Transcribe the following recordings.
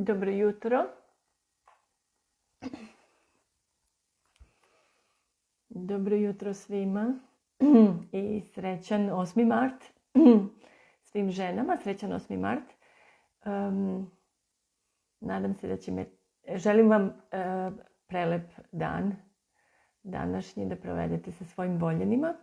Dobro jutro. Dobro jutro svima i srećan 8. mart. Svim ženama srećan 8. mart. Nadam se da želim vam prelep dan današnji da provedete sa svojim voljenima.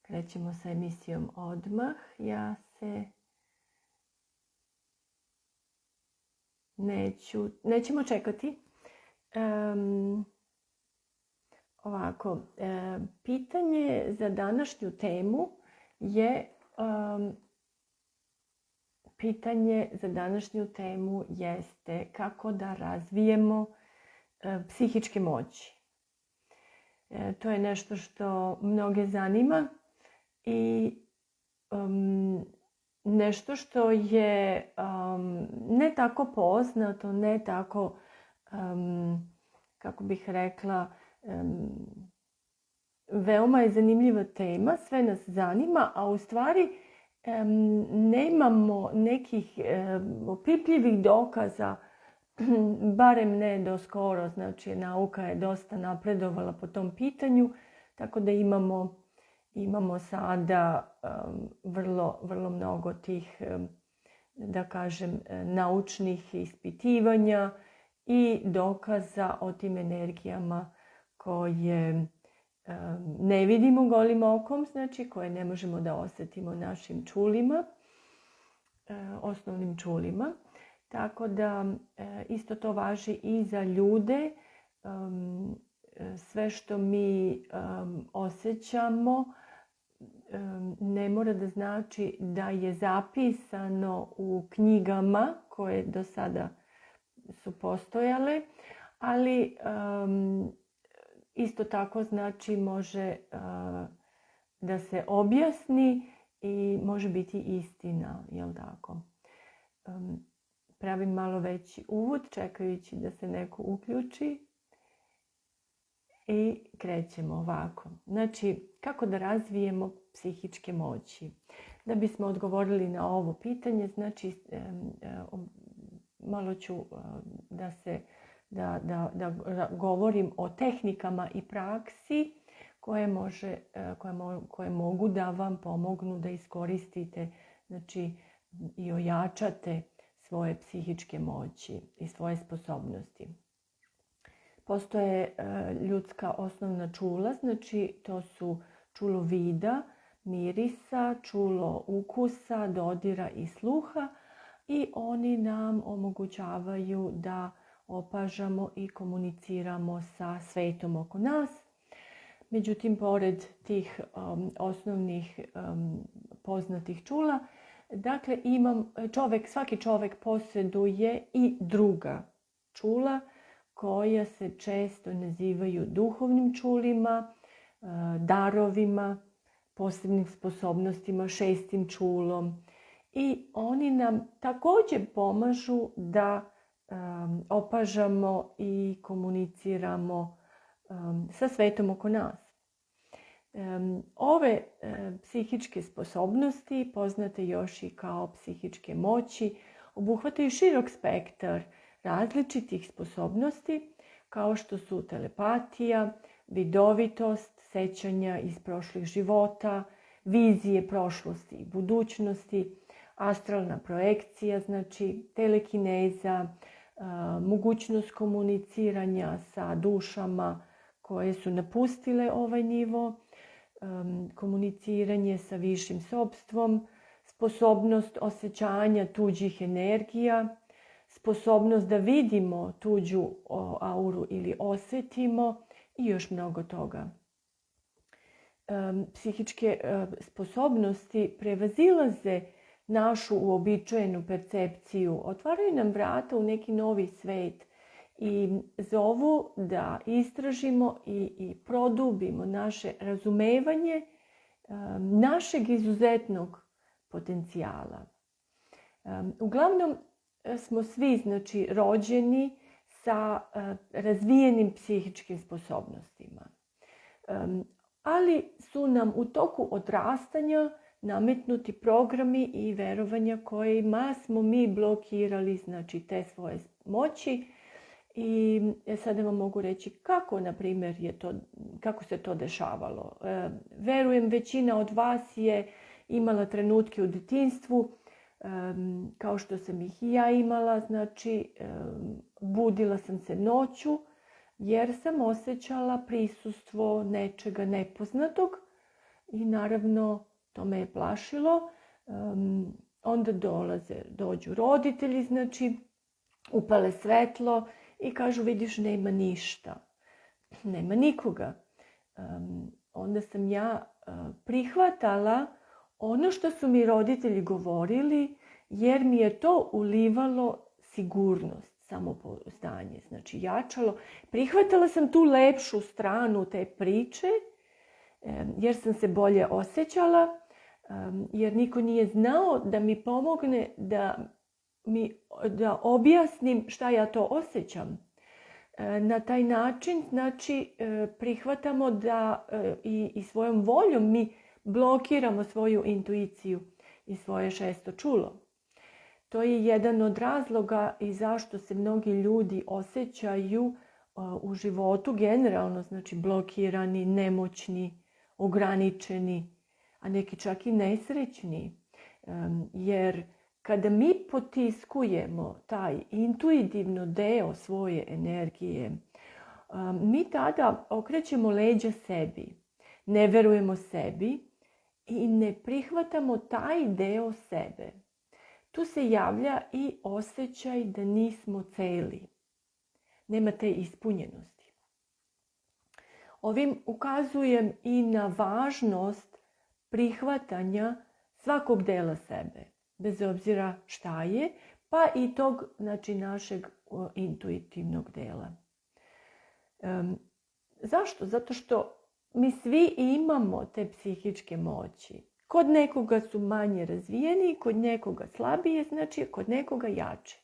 Krećemo sa emisijom odmah. Ja se nećemo čekati. Ovako, pitanje za današnju temu jeste kako da razvijemo psihičke moći. To je nešto što mnoge zanima i nešto što je ne tako poznato, ne tako, kako bih rekla, veoma je zanimljiva tema, sve nas zanima, a u stvari nemamo nekih opipljivih dokaza, barem ne do skoro, znači nauka je dosta napredovala po tom pitanju, tako da imamo sada vrlo mnogo tih, da kažem, naučnih ispitivanja i dokaza o tim energijama koje ne vidimo golim okom, znači koje ne možemo da osjetimo našim čulima, osnovnim čulima. Tako da isto to važi i za ljude. Sve što mi osjećamo ne mora da znači da je zapisano u knjigama koje do sada su postojale, ali isto tako znači može da se objasni i može biti istina, jel tako? Pravim malo veći uvod čekajući da se neko uključi i krećemo ovako. Znači, kako da razvijemo psihičke moći? Da bismo odgovorili na ovo pitanje, znači malo ću da govorim o tehnikama i praksi koje mogu da vam pomognu da iskoristite, znači i ojačate svoje psihičke moći i svoje sposobnosti. Postoje ljudska osnovna čula, znači to su čulo vida, mirisa, čulo ukusa, dodira i sluha i oni nam omogućavaju da opažamo i komuniciramo sa svetom oko nas. Međutim, pored tih osnovnih poznatih čula, dakle, svaki čovjek posjeduje i druga čula koja se često nazivaju duhovnim čulima, darovima, posebnim sposobnostima, 6. čulom. I oni nam također pomažu da opažamo i komuniciramo sa svetom oko nas. Ove psihičke sposobnosti, poznate još i kao psihičke moći, obuhvataju širok spektar različitih sposobnosti kao što su telepatija, vidovitost, sećanja iz prošlih života, vizije prošlosti i budućnosti, astralna projekcija, znači telekineza, mogućnost komuniciranja sa dušama koje su napustile ovaj nivo, komuniciranje sa višim sobstvom, sposobnost osjećanja tuđih energija, sposobnost da vidimo tuđu auru ili osjetimo i još mnogo toga. Psihičke sposobnosti prevazilaze našu uobičajenu percepciju, otvaraju nam vrata u neki novi svet i zovu da istražimo i produbimo naše razumevanje našeg izuzetnog potencijala. Uglavnom smo svi rođeni sa razvijenim psihičkim sposobnostima. Ali su nam u toku odrastanja nametnuti programi i verovanja kojima smo mi blokirali, znači, te svoje moći. I sada vam mogu reći kako, na primjer, kako se to dešavalo. Verujem, većina od vas je imala trenutke u djetinjstvu, kao što sam ih i ja imala. Znači, budila sam se noću jer sam osjećala prisustvo nečega nepoznatog i naravno to me je plašilo. Onda dođu roditelji, znači, upale svetlo i kažu, vidiš, nema ništa, nema nikoga. Onda sam ja prihvatala ono što su mi roditelji govorili, jer mi je to ulivalo sigurnost, samopouzdanje, znači jačalo. Prihvatala sam tu lepšu stranu te priče, jer sam se bolje osjećala, jer niko nije znao da mi pomogne da objasnim šta ja to osjećam. Na taj način, znači, prihvatamo da i svojom voljom mi blokiramo svoju intuiciju i svoje šesto čulo. To je jedan od razloga i zašto se mnogi ljudi osjećaju u životu generalno, znači, blokirani, nemoćni, ograničeni, a neki čak i nesrećni. Jer kada mi potiskujemo taj intuitivno deo svoje energije, mi tada okrećemo leđa sebi, ne verujemo sebi i ne prihvatamo taj deo sebe. Tu se javlja i osjećaj da nismo celi. Nema te ispunjenosti. Ovim ukazujem i na važnost prihvatanja svakog dela sebe, bez obzira šta je, pa i tog, znači, našeg intuitivnog dela. Zašto? Zato što mi svi imamo te psihičke moći. Kod nekoga su manje razvijeni, kod nekoga slabije, znači kod nekoga jače.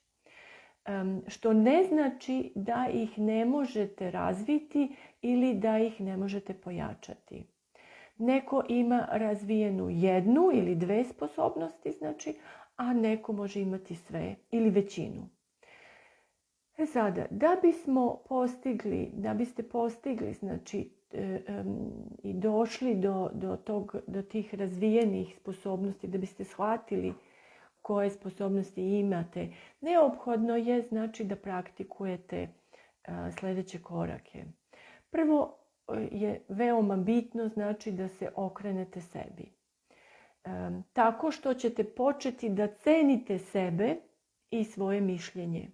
Što ne znači da ih ne možete razviti ili da ih ne možete pojačati. Neko ima razvijenu jednu ili dve sposobnosti, znači, a neko može imati sve ili većinu. Sada, da biste postigli, znači, i došli do tih razvijenih sposobnosti, da biste shvatili koje sposobnosti imate, neophodno je, znači, da praktikujete sljedeće korake. Prvo je veoma bitno, znači, da se okrenete sebi. Tako što ćete početi da cenite sebe i svoje mišljenje.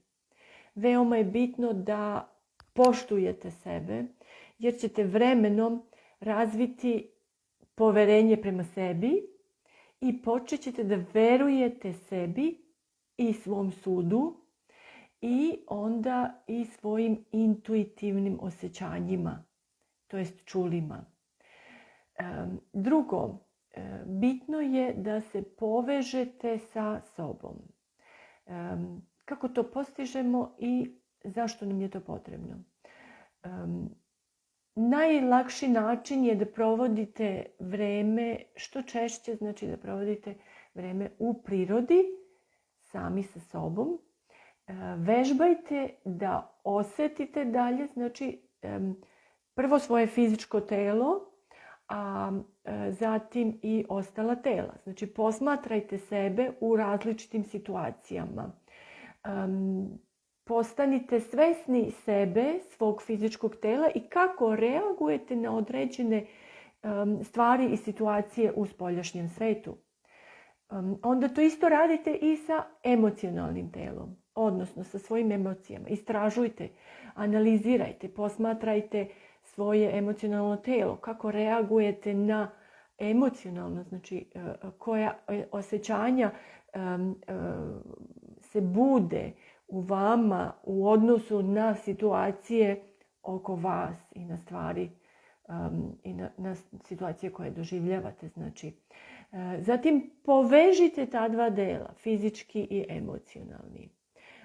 Veoma je bitno da poštujete sebe, jer ćete vremenom razviti poverenje prema sebi i počet ćete da verujete sebi i svom sudu i onda i svojim intuitivnim osjećanjima, to jest čulima. Drugo, bitno je da se povežete sa sobom. Kako to postižemo i zašto nam je to potrebno? Najlakši način je da provodite vreme što češće, znači da provodite vreme u prirodi, sami sa sobom. Vežbajte da osjetite dalje, znači prvo svoje fizičko telo, a zatim i ostala tela. Znači, posmatrajte sebe u različitim situacijama. Postanite svesni sebe, svog fizičkog tela i kako reagujete na određene stvari i situacije u spoljašnjem svetu. Onda to isto radite i sa emocionalnim telom, odnosno sa svojim emocijama. Istražujte, analizirajte, posmatrajte svoje emocionalno telo, kako reagujete na emocionalno, znači koja osjećanja se bude u vama u odnosu na situacije oko vas i na stvari i na situacije koje doživljavate. Znači, zatim povežite ta dva dela, fizički i emocionalni.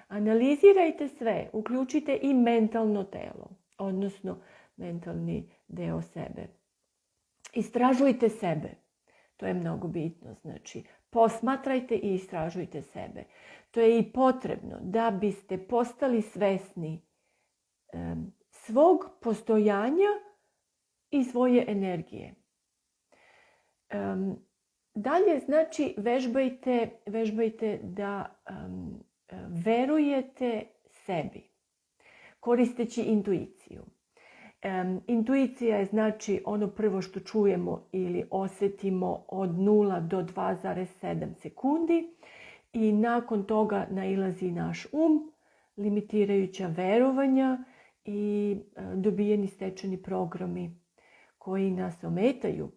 Analizirajte sve, uključite i mentalno telo, odnosno mentalni deo sebe. Istražujte sebe, to je mnogo bitno, znači posmatrajte i istražujte sebe. To je i potrebno da biste postali svesni svog postojanja i svoje energije. Dalje, znači, vežbajte da verujete sebi, koristeći intuiciju. Intuicija je znači ono prvo što čujemo ili osjetimo od 0 do 2,7 sekundi i nakon toga nailazi naš limitirajuća verovanja i dobijeni stečeni programi koji nas ometaju.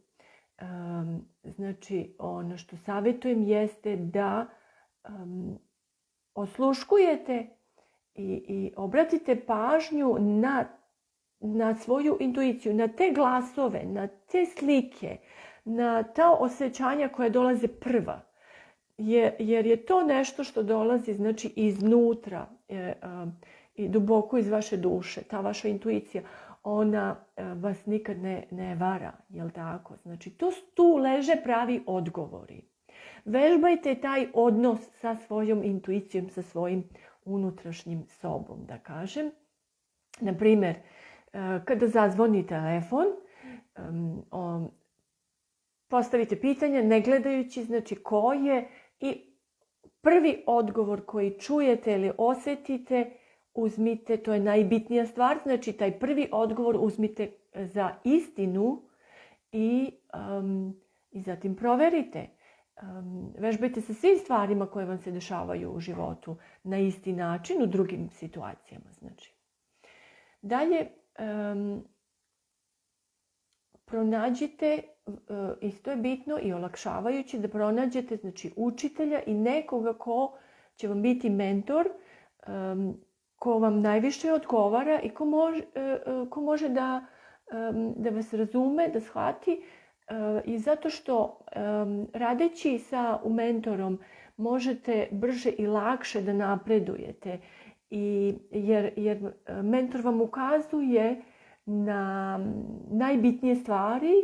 Znači, ono što savjetujem jeste da osluškujete i obratite pažnju na svoju intuiciju, na te glasove, na te slike, na ta osjećanja koja dolaze prva. Jer je to nešto što dolazi, znači, iznutra i duboko iz vaše duše. Ta vaša intuicija, ona vas nikad ne vara, jel tako? Znači, tu leže pravi odgovori. Vežbajte taj odnos sa svojom intuicijom, sa svojim unutrašnjim sobom, da kažem. Naprimjer, kada zazvoni telefon, postavite pitanje ne gledajući, znači, ko je, i prvi odgovor koji čujete ili osjetite, uzmite, to je najbitnija stvar, znači taj prvi odgovor uzmite za istinu i zatim proverite. Vežbajte se svim stvarima koje vam se dešavaju u životu na isti način u drugim situacijama. Znači. Dalje, pronađite, isto je bitno i olakšavajuće, da pronađete, znači, učitelja i nekoga ko će vam biti mentor, ko vam najviše odgovara i ko može da vas razume, da shvati. I zato što radeći sa mentorom možete brže i lakše da napredujete. Jer mentor vam ukazuje na najbitnije stvari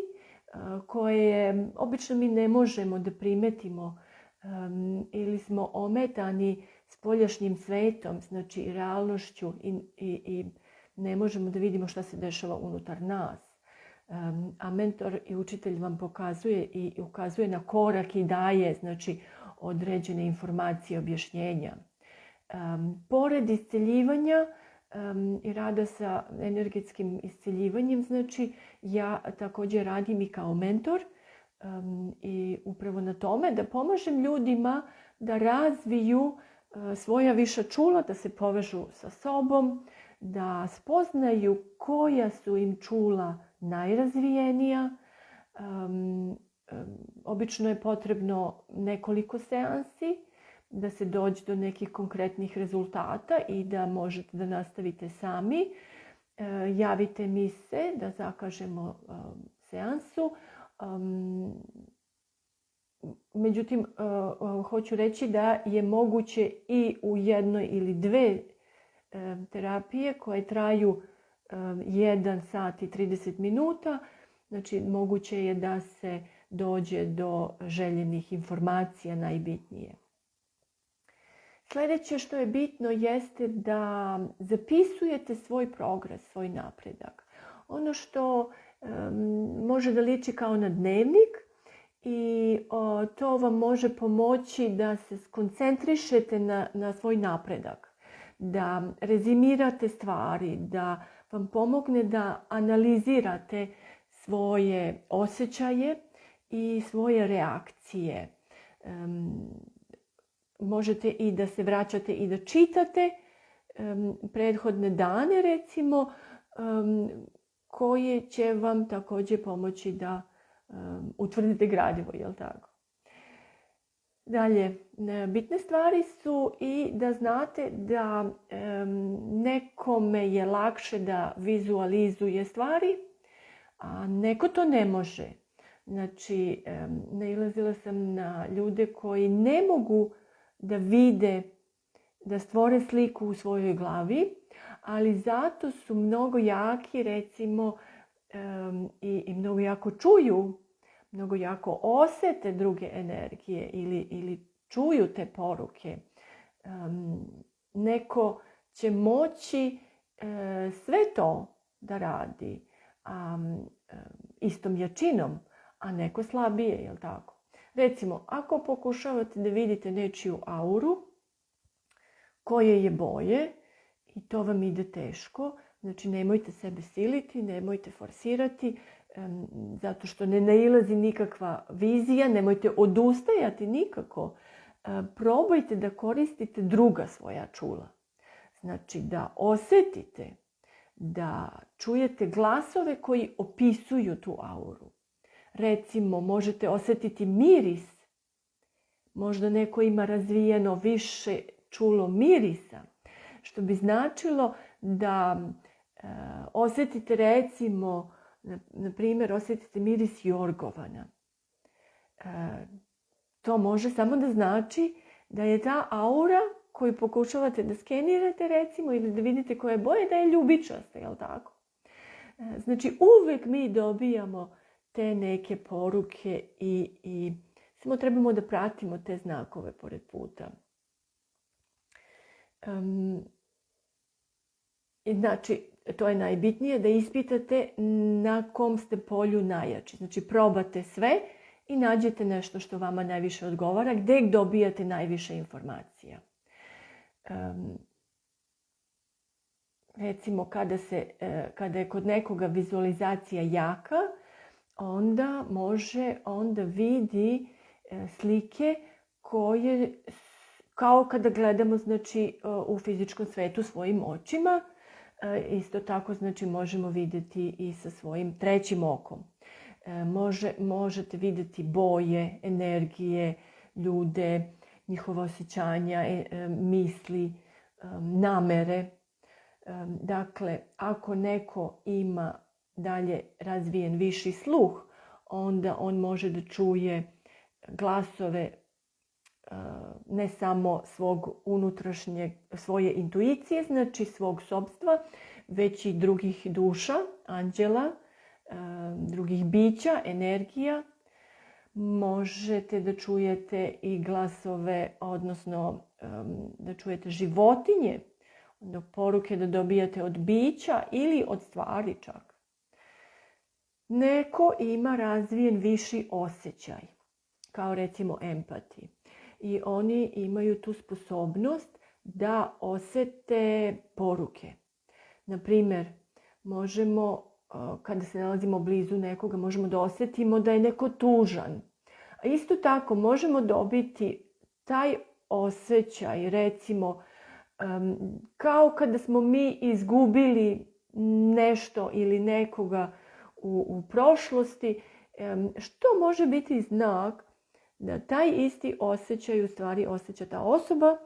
koje obično mi ne možemo da primetimo ili smo ometani spoljašnjim svetom, znači realnošću i ne možemo da vidimo šta se dešava unutar nas. A mentor i učitelj vam pokazuje i ukazuje na korak i daje, znači, određene informacije, objašnjenja. Pored isceljivanja i rada sa energetskim isceljivanjem, znači, ja također radim i kao mentor i upravo na tome da pomažem ljudima da razviju svoja viša čula, da se povežu sa sobom, da spoznaju koja su im čula najrazvijenija. Obično je potrebno nekoliko seansi da se dođe do nekih konkretnih rezultata i da možete da nastavite sami. Javite mi se da zakažemo seansu. Međutim, hoću reći da je moguće i u jednoj ili dve terapije koje traju 1 sat i 30 minuta. Znači, moguće je da se dođe do željenih informacija najbitnije. Sljedeće što je bitno jeste da zapisujete svoj progres, svoj napredak. Ono što može da liči kao na dnevnik i to vam može pomoći da se skoncentrišete na svoj napredak, da rezimirate stvari, da vam pomogne da analizirate svoje osjećaje i svoje reakcije. Možete i da se vraćate i da čitate prethodne dane, recimo, koje će vam također pomoći da utvrdite gradivo, jel tako? Dalje, bitne stvari su i da znate da nekome je lakše da vizualizuje stvari, a neko to ne može. Znači, nailazila sam na ljude koji ne mogu da vide da stvore sliku u svojoj glavi, ali zato su mnogo jaki, recimo, i mnogo jako čuju, mnogo jako osjete druge energije ili čuju te poruke. Neko će moći sve to da radi istom jačinom, a neko slabije, jel tako? Recimo, ako pokušavate da vidite nečiju auru, koje je boje, i to vam ide teško, znači nemojte sebe siliti, nemojte forsirati, zato što ne nailazi nikakva vizija, nemojte odustajati nikako. Probajte da koristite druga svoja čula. Znači da osjetite, da čujete glasove koji opisuju tu auru. Recimo, možete osjetiti miris. Možda neko ima razvijeno više čulo mirisa, što bi značilo da osjetite, recimo, na primjer, osjetite miris jorgovana. To može samo da znači da je ta aura koju pokušavate da skenirate, recimo, ili da vidite koje boje, da je ljubičasta, jel tako? Znači, uvijek mi dobijamo te neke poruke i samo trebamo da pratimo te znakove pored puta. Znači, to je najbitnije, da ispitate na kom ste polju najjači. Znači, probate sve i nađete nešto što vama najviše odgovara, gdje dobijate najviše informacija. Recimo, kada je kod nekoga vizualizacija jaka, onda vidi slike koje, kao kada gledamo, znači, u fizičkom svetu svojim očima. Isto tako, znači, možemo vidjeti i sa svojim trećim okom. Možete vidjeti boje, energije, ljude, njihova osjećanja, misli, namere. Dakle, ako neko ima dalje razvijen viši sluh, onda on može da čuje glasove ne samo svog svoje intuicije, znači svog sopstva, već i drugih duša, anđela, drugih bića, energija. Možete da čujete i glasove, odnosno da čujete životinje, poruke da dobijate od bića ili od stvari čak. Neko ima razvijen viši osjećaj, kao recimo empati. I oni imaju tu sposobnost da osjete poruke. Naprimjer, možemo, kada se nalazimo blizu nekoga, možemo da osjetimo da je neko tužan. A isto tako možemo dobiti taj osjećaj, recimo, kao kada smo mi izgubili nešto ili nekoga u prošlosti, što može biti znak da taj isti osjećaj u stvari osjeća ta osoba,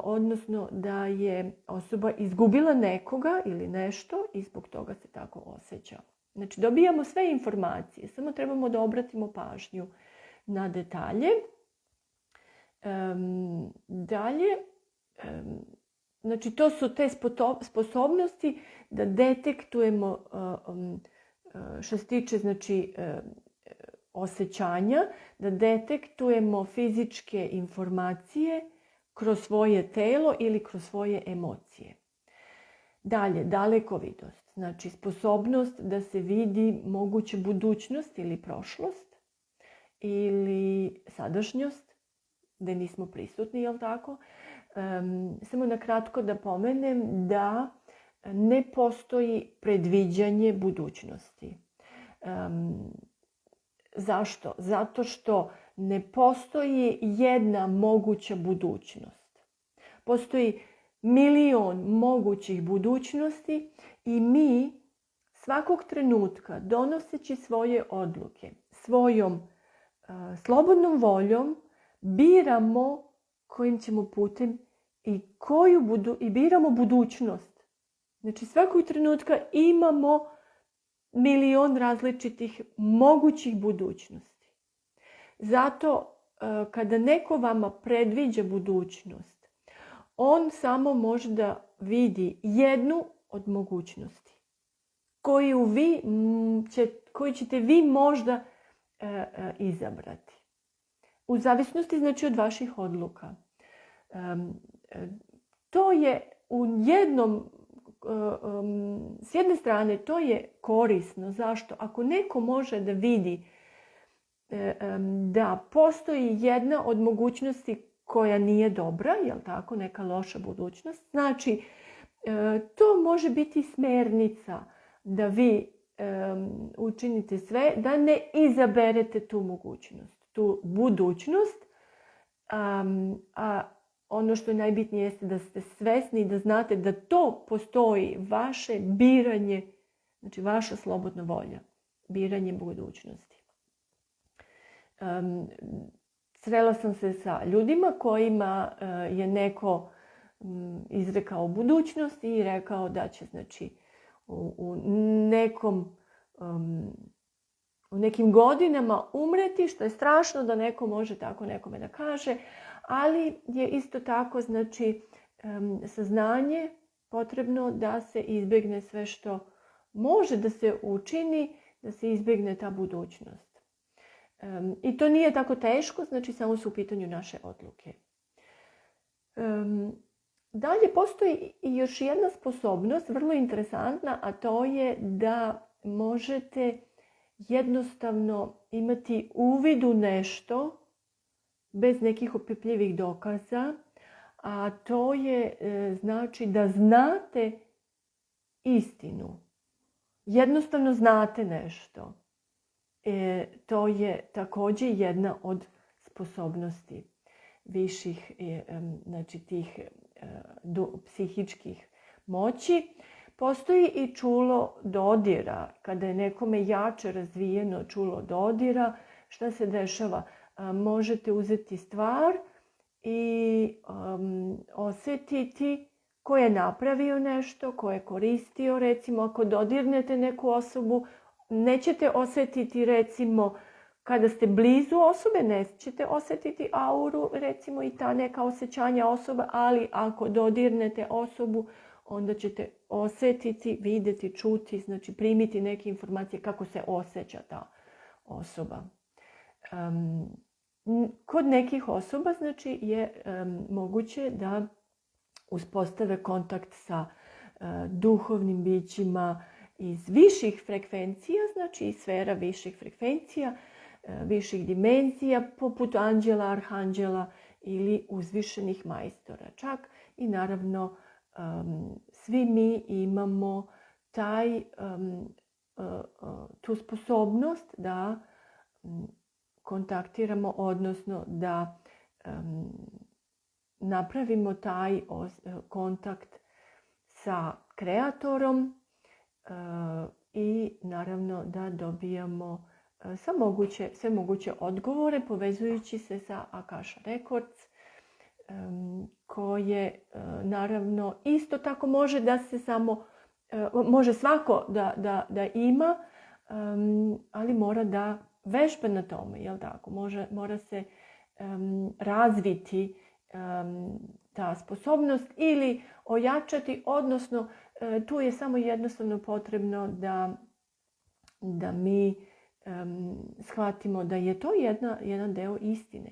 odnosno da je osoba izgubila nekoga ili nešto i zbog toga se tako osjeća. Znači, dobijamo sve informacije, samo trebamo da obratimo pažnju na detalje. Dalje, znači, to su te sposobnosti da detektujemo što se tiče, znači, osjećanja, da detektujemo fizičke informacije kroz svoje telo ili kroz svoje emocije. Dalje, dalekovidost, znači sposobnost da se vidi moguća budućnost ili prošlost ili sadašnjost, gdje nismo prisutni, jel tako? Samo na kratko da pomenem da ne postoji predviđanje budućnosti. Zašto? Zato što ne postoji jedna moguća budućnost. Postoji milion mogućih budućnosti i mi svakog trenutka, donoseći svoje odluke, svojom slobodnom voljom, biramo kojim ćemo putem i biramo budućnost. Znači, svakog trenutka imamo milion različitih mogućih budućnosti. Zato kada neko vama predviđa budućnost, on samo može da vidi jednu od mogućnosti koju ćete vi možda izabrati. U zavisnosti znači od vaših odluka. To je u jednom, s jedne strane to je korisno. Zašto? Ako neko može da vidi da postoji jedna od mogućnosti koja nije dobra, jel tako, neka loša budućnost, znači to može biti smjernica da vi učinite sve da ne izaberete tu mogućnost, tu budućnost. A ono što je najbitnije jeste da ste svesni i da znate da to postoji, vaše biranje, znači vaša slobodna volja, biranje budućnosti. Srela sam se sa ljudima kojima je neko izrekao budućnost i rekao da će znači u nekim godinama umreti, što je strašno da neko može tako nekome da kaže, ali je isto tako znači saznanje potrebno da se izbjegne sve što može da se učini, da se izbjegne ta budućnost. I to nije tako teško, znači samo su u pitanju naše odluke. Dalje postoji i još jedna sposobnost, vrlo interesantna, a to je da možete jednostavno imati uvid u nešto bez nekih opipljivih dokaza, a to je znači da znate istinu. Jednostavno znate nešto. To je također jedna od sposobnosti viših, znači tih psihičkih moći. Postoji i čulo dodira. Kada je nekome jače razvijeno čulo dodira, šta se dešava? Možete uzeti stvar i osjetiti ko je napravio nešto, ko je koristio. Recimo, ako dodirnete neku osobu, nećete osjetiti, recimo, kada ste blizu osobe, nećete osjetiti auru, recimo, i ta neka osjećanja osobe, ali ako dodirnete osobu, onda ćete osjetiti, vidjeti, čuti, znači primiti neke informacije kako se osjeća ta osoba. Kod nekih osoba znači je moguće da uspostave kontakt sa duhovnim bićima iz viših frekvencija, znači iz sfera viših frekvencija, viših dimenzija, poput anđela, arhanđela ili uzvišenih majstora. Čak i naravno svi mi imamo tu sposobnost da kontaktiramo, odnosno da napravimo taj kontakt sa kreatorom i naravno da dobijamo sve moguće odgovore povezujući se sa Akasha Records, koje naravno isto tako može da se može svako da ima, ali mora da vežba na tome, jel tako? Mora se razviti ta sposobnost ili ojačati, odnosno tu je samo jednostavno potrebno da mi shvatimo da je to jedan deo istine.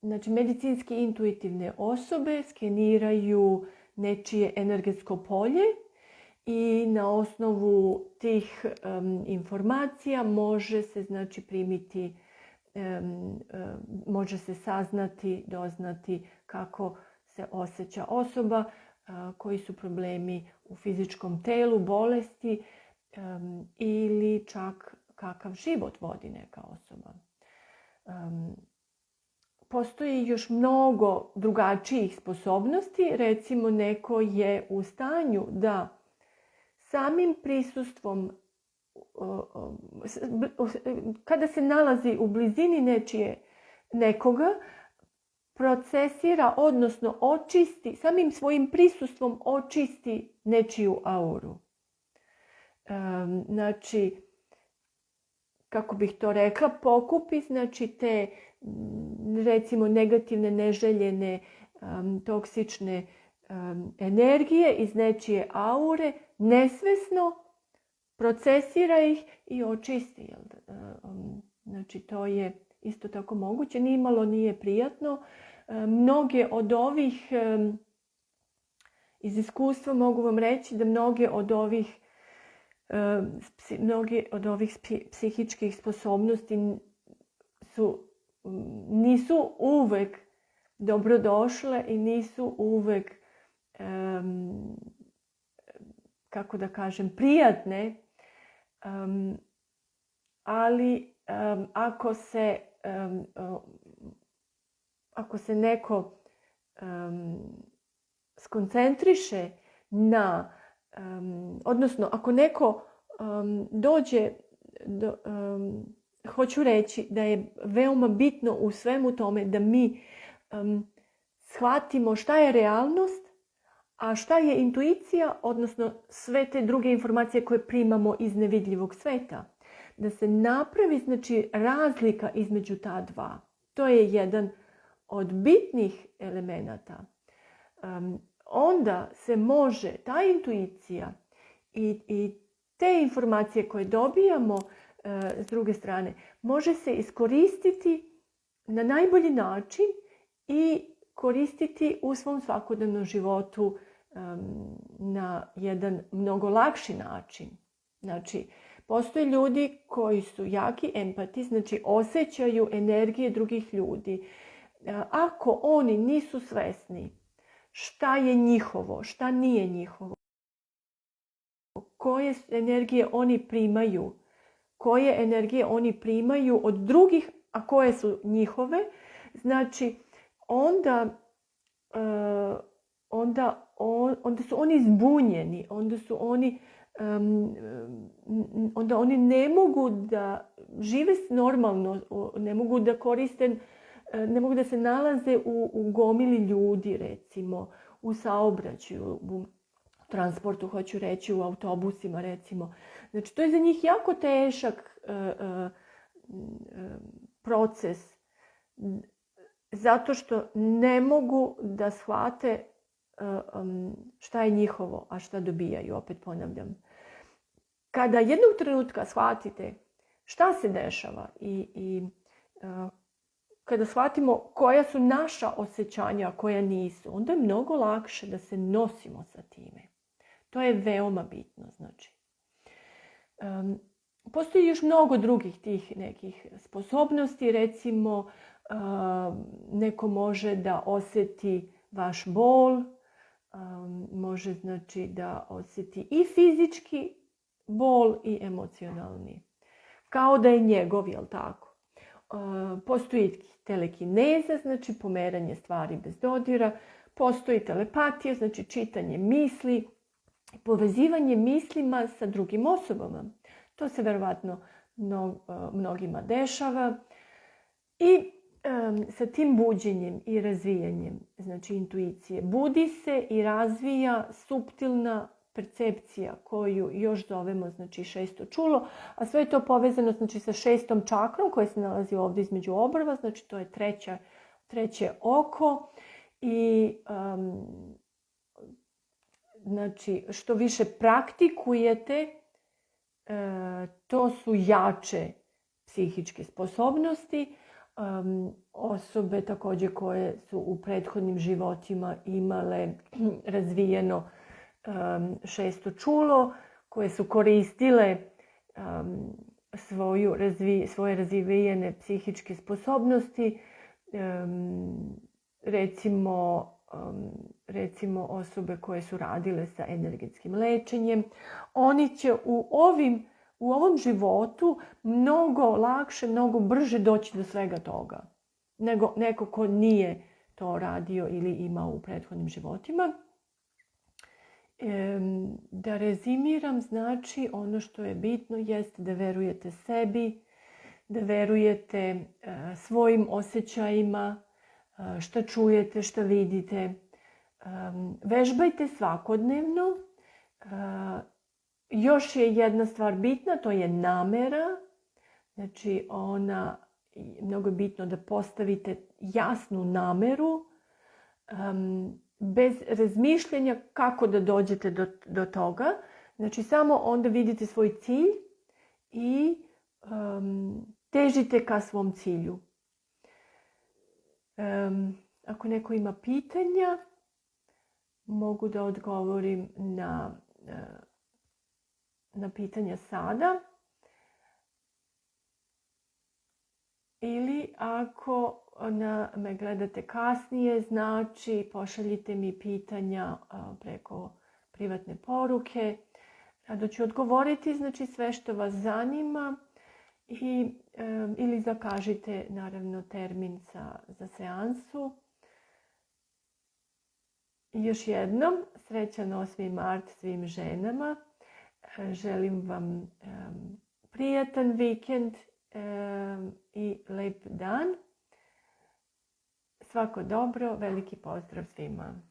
Znači, medicinski intuitivne osobe skeniraju nečije energetsko polje i na osnovu tih informacija može se znači primiti, može se saznati, doznati kako se osjeća osoba, koji su problemi u fizičkom telu, bolesti ili čak kakav život vodi neka osoba. Postoji još mnogo drugačijih sposobnosti. Recimo, neko je u stanju da samim prisustvom, kada se nalazi u blizini nekoga, procesira, odnosno očisti, samim svojim prisustvom očisti nečiju auru. Znači, kako bih to rekla, pokupi znači te recimo negativne, neželjene toksične energije iz nečije aure, nesvesno procesira ih i očisti. Znači to je isto tako moguće, nimalo nije prijatno. Mnoge od ovih, iz iskustva mogu vam reći da mnoge od ovih psihičkih sposobnosti nisu uvek dobrodošle i nisu uvek, kako da kažem, prijatne, ali ako se neko skoncentriše na, odnosno ako neko dođe hoću reći da je veoma bitno u svemu tome da mi shvatimo šta je realnost, a šta je intuicija, odnosno sve te druge informacije koje primamo iz nevidljivog sveta. Da se napravi, znači, razlika između ta dva. To je jedan od bitnih elemenata. Onda se može ta intuicija i te informacije koje dobijamo s druge strane, može se iskoristiti na najbolji način i koristiti u svom svakodnevnom životu na jedan mnogo lakši način. Znači, postoje ljudi koji su jaki empati, znači osjećaju energije drugih ljudi. Ako oni nisu svesni šta je njihovo, šta nije njihovo, koje energije oni primaju od drugih, a koje su njihove, znači onda su oni zbunjeni, onda oni ne mogu da žive normalno, ne mogu da koriste, ne mogu da se nalaze u gomili ljudi, recimo, u saobraćaju, u transportu, hoću reći, u autobusima, recimo. Znači, to je za njih jako težak proces, zato što ne mogu da shvate šta je njihovo, a šta dobijaju, opet ponavljam. Kada jednog trenutka shvatite šta se dešava i kada shvatimo koja su naša osjećanja, a koja nisu, onda je mnogo lakše da se nosimo sa time. To je veoma bitno, znači. Postoji još mnogo drugih tih nekih sposobnosti, recimo neko može da osjeti vaš bol, može znači da osjeti i fizički bol i emocionalni. Kao da je njegov, jel tako? Postoji telekineza, znači pomeranje stvari bez dodira. Postoji telepatija, znači čitanje misli, povezivanje mislima sa drugim osobama. To se verovatno mnogima dešava. I sa tim buđenjem i razvijanjem, znači intuicije, budi se i razvija suptilna percepcija koju još zovemo, znači, šesto čulo, a sve je to povezano, znači, sa šestom čakrom koja se nalazi ovdje između obrva, znači to je treće oko i znači što više praktikujete, to su jače psihičke sposobnosti. Osobe također koje su u prethodnim životima imale razvijeno šesto čulo, koje su koristile svoje razvijene psihičke sposobnosti, recimo osobe koje su radile sa energetskim lečenjem, oni će u ovom životu mnogo lakše, mnogo brže doći do svega toga nego neko ko nije to radio ili imao u prethodnim životima. Da rezimiram, znači ono što je bitno jest da verujete sebi, da verujete svojim osjećajima, šta čujete, šta vidite. Vežbajte svakodnevno. Još je jedna stvar bitna, to je namera. Znači, mnogo je bitno da postavite jasnu nameru bez razmišljanja kako da dođete do toga. Znači samo onda vidite svoj cilj i težite ka svom cilju. Ako neko ima pitanja, mogu da odgovorim na pitanja sada. Ili ako me gledate kasnije, znači pošaljite mi pitanja preko privatne poruke. Rado ću odgovoriti, znači sve što vas zanima ili zakažite naravno termin za seansu. Još jednom, srećan 8. mart svim ženama. Želim vam prijatan vikend i lep dan. Svako dobro, veliki pozdrav svima.